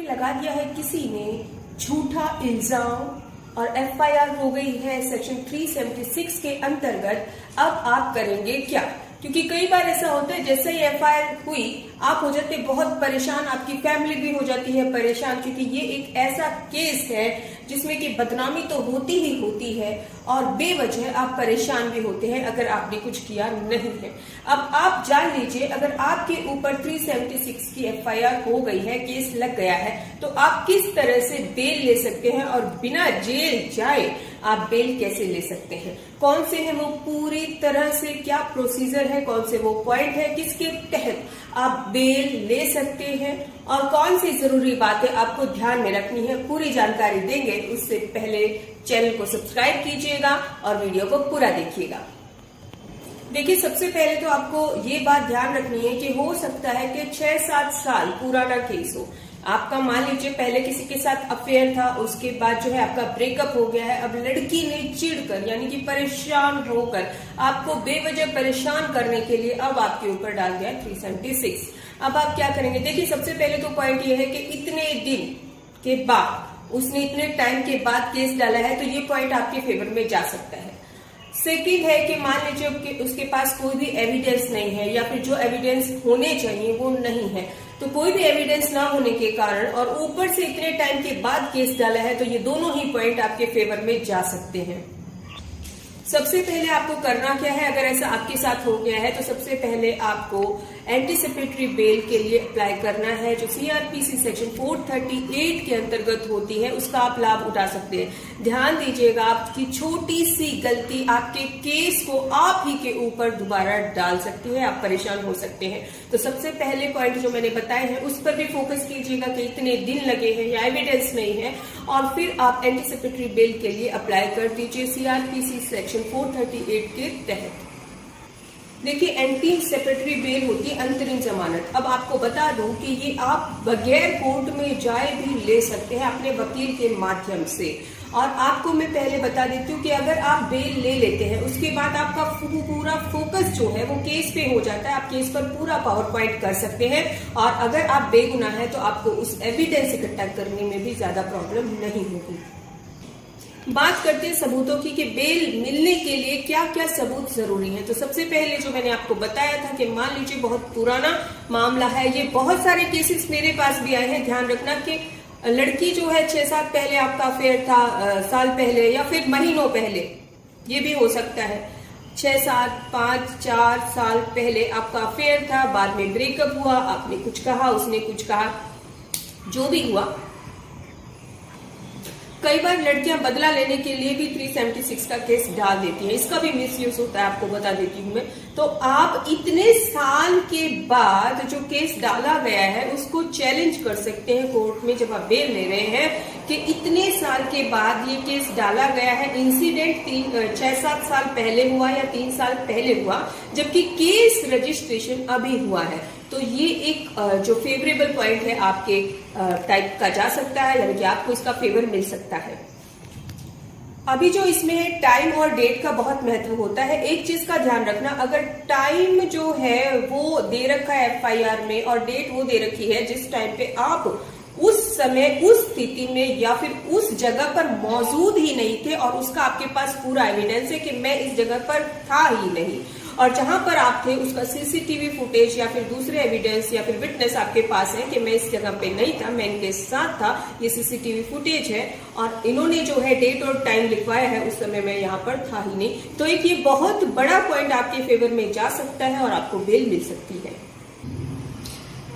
लगा दिया है किसी ने झूठा इल्जाम और एफआईआर हो गई है सेक्शन 376 के अंतर्गत। अब आप करेंगे क्या? क्योंकि कई बार ऐसा होता है जैसे ही एफआईआर हुई आप हो जाते बहुत परेशान, आपकी फैमिली भी हो जाती है परेशान, क्योंकि ये एक ऐसा केस है जिसमें कि बदनामी तो होती ही होती है और बेवजह आप परेशान भी होते हैं अगर आपने कुछ किया नहीं है। अब आप जान लीजिए, अगर आपके ऊपर 376 की एफआईआर हो गई है, केस लग गया है, तो आप किस तरह से बेल ले सकते हैं और बिना जेल जाए आप बेल कैसे ले सकते हैं, कौन से है वो पूरी तरह से क्या प्रोसीजर है, कौन से वो पॉइंट है, किसके तहत आप बेल ले सकते हैं और कौन सी जरूरी बातें आपको ध्यान में रखनी है, पूरी जानकारी देंगे। उससे पहले चैनल को सब्सक्राइब कीजिएगा और वीडियो को पूरा देखिएगा। देखिए, सबसे पहले तो आपको ये बात ध्यान रखनी है कि हो सकता है कि 6-7 साल पुराना केस हो। आपका मान लीजिए पहले किसी के साथ अफेयर था, उसके बाद जो है आपका ब्रेकअप हो गया है। अब लड़की ने चिढ़कर यानी कि परेशान होकर आपको बेवजह परेशान करने के लिए अब आपके ऊपर डाल दिया 376। अब आप क्या करेंगे? देखिए, सबसे पहले तो पॉइंट ये है कि इतने दिन के बाद, उसने इतने टाइम के बाद केस डाला है, तो ये पॉइंट आपके फेवर में जा सकता है। सेकंड है कि मान लीजिए कि उसके पास कोई भी एविडेंस नहीं है या फिर जो एविडेंस होने चाहिए वो नहीं है, तो कोई भी एविडेंस ना होने के कारण और ऊपर से इतने टाइम के बाद केस डाला है, तो ये दोनों ही पॉइंट आपके फेवर में जा सकते हैं। सबसे पहले आपको करना क्या है, अगर ऐसा आपके साथ हो गया है तो सबसे पहले आपको एंटीसिपेटरी बेल के लिए अप्लाई करना है, जो सीआरपीसी सेक्शन 438 के अंतर्गत होती है, उसका आप लाभ उठा सकते हैं। ध्यान दीजिएगा, आपकी छोटी सी गलती आपके केस को आप ही के ऊपर दोबारा डाल सकती है, आप परेशान हो सकते हैं। तो सबसे पहले पॉइंट जो मैंने बताए हैं उस पर भी फोकस कीजिएगा कि इतने दिन लगे हैं या एविडेंस नहीं है, और फिर आप एंटीसिपेटरी बेल के लिए अप्लाई कर दीजिए सीआरपीसी सेक्शन 438 के तहत। देखिए, एंटीसिपेटरी बेल होती है अंतरिम जमानत। अब आपको बता दूं कि ये आप बगैर कोर्ट में जाए भी ले सकते हैं अपने वकील के माध्यम से। और आपको मैं पहले बता देती हूँ कि अगर आप बेल ले लेते हैं उसके बाद आपका पूरा फोकस जो है वो केस पे हो जाता है, आप केस पर पूरा पावर पॉइंट कर सकते हैं, और अगर आप बेगुनाह है तो आपको उस एविडेंस इकट्ठा करने में भी ज्यादा प्रॉब्लम नहीं होगी। बात करते हैं सबूतों की कि बेल मिलने के लिए क्या क्या सबूत जरूरी है। तो सबसे पहले जो मैंने आपको बताया था कि मान लीजिए बहुत पुराना मामला है, ये बहुत सारे केसेस मेरे पास भी आए हैं। ध्यान रखना कि लड़की जो है 6-7 पहले आपका अफेयर था, साल पहले या फिर महीनों पहले, ये भी हो सकता है। 6-7-5-4 साल पहले आपका अफेयर था, बाद में ब्रेकअप हुआ, आपने कुछ कहा, उसने कुछ कहा, जो भी हुआ। कई बार लड़कियां बदला लेने के लिए भी 376 का केस डाल देती हैं, इसका भी मिसयूज होता है, आपको बता देती हूँ मैं। तो आप इतने साल के बाद जो केस डाला गया है उसको चैलेंज कर सकते हैं कोर्ट में जब आप बेल ले रहे हैं कि इतने साल के बाद ये केस डाला गया है, इंसिडेंट 6-7 साल पहले हुआ या 3 साल पहले हुआ, जबकि केस रजिस्ट्रेशन अभी हुआ है। तो ये एक जो फेवरेबल पॉइंट है आपके टाइप का जा सकता है, यानी कि आपको इसका फेवर मिल सकता है। अभी जो इसमें है टाइम और डेट का बहुत महत्व होता है। एक चीज का ध्यान रखना, अगर टाइम जो है वो दे रखा है एफआईआर में और डेट वो दे रखी है जिस टाइम पे आप उस समय उस स्थिति में या फिर उस जगह पर मौजूद ही नहीं थे और उसका आपके पास पूरा एविडेंस है कि मैं इस जगह पर था ही नहीं, और जहां पर आप थे उसका सीसीटीवी फुटेज या फिर दूसरे एविडेंस या फिर विटनेस आपके पास है कि मैं इस जगह पे नहीं था, मैं इनके साथ था, ये सीसीटीवी फुटेज है और इन्होंने जो है डेट और टाइम लिखवाया है, उस समय मैं यहाँ पर था ही नहीं, तो एक ये बहुत बड़ा पॉइंट आपके फेवर में जा सकता है और आपको बेल मिल सकती है।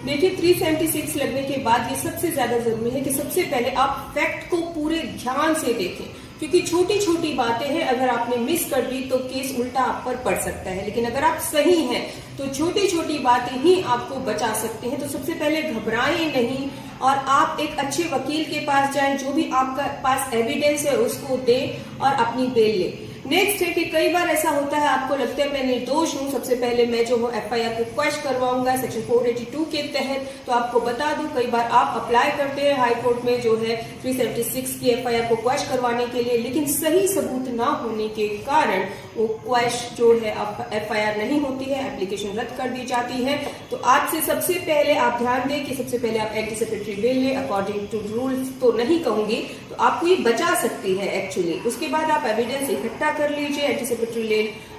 देखिए, 376 लगने के बाद ये सबसे ज्यादा जरूरी है कि सबसे पहले आप फैक्ट को पूरे ध्यान से देखें, क्योंकि छोटी छोटी बातें हैं, अगर आपने मिस कर दी तो केस उल्टा आप पर पड़ सकता है, लेकिन अगर आप सही हैं तो छोटी छोटी बातें ही आपको बचा सकते हैं। तो सबसे पहले घबराएं नहीं और आप एक अच्छे वकील के पास जाएं, जो भी आपका पास एविडेंस है उसको दें और अपनी बेल लें। नेक्स्ट है कि कई बार ऐसा होता है, आपको लगता है मैं निर्दोष हूं, सबसे पहले मैं जो हूँ एफआईआर को क्वैश करवाऊंगा सेक्शन 482 के तहत। तो आपको बता दूं, कई बार आप अप्लाई करते हैं हाई कोर्ट में जो है 376 की एफआईआर को क्वैश करवाने के लिए, लेकिन सही सबूत ना होने के कारण वो क्वैश जो है आपका FIR नहीं होती है, एप्लीकेशन रद्द कर दी जाती है। तो आज से सबसे पहले आप ध्यान दें कि सबसे पहले आप एंटीसिपेटरी बेल लें, अकॉर्डिंग टू रूल्स तो नहीं कहूंगी, तो आपको ये बचा सकती है एक्चुअली। उसके बाद आप एविडेंस इकट्ठा कर लीजिए, एंटीसिपेटरी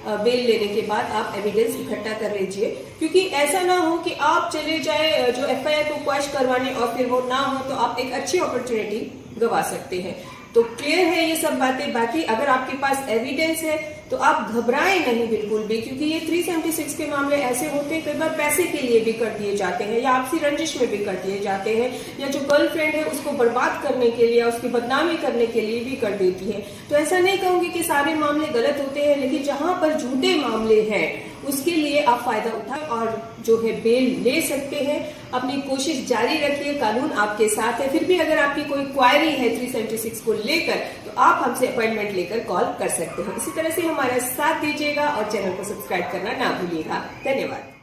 बेल लेने के बाद आप एविडेंस इकट्ठा कर लीजिए, क्योंकि ऐसा ना हो कि आप चले जाए जो FIR को क्वैश करवाने और फिर वो ना हो तो आप एक अच्छी अपॉर्चुनिटी गवा सकते हैं। तो क्लियर है ये सब बातें। बाकी अगर आपके पास एविडेंस है तो आप घबराएं नहीं बिल्कुल भी, क्योंकि ये 376 के मामले ऐसे होते हैं, कई बार पैसे के लिए भी कर दिए जाते हैं या आपसी रंजिश में भी कर दिए जाते हैं, या जो गर्लफ्रेंड है उसको बर्बाद करने के लिए या उसकी बदनामी करने के लिए भी कर देती है। तो ऐसा नहीं कहूंगी कि सारे मामले गलत होते हैं, लेकिन जहां पर झूठे मामले हैं उसके लिए आप फायदा उठाएं और जो है बेल ले सकते हैं। अपनी कोशिश जारी रखिए, कानून आपके साथ है। फिर भी अगर आपकी कोई क्वायरी है 376 को लेकर तो आप हमसे अपॉइंटमेंट लेकर कॉल कर सकते हैं। इसी तरह से हमारा साथ दीजिएगा और चैनल को सब्सक्राइब करना ना भूलिएगा। धन्यवाद।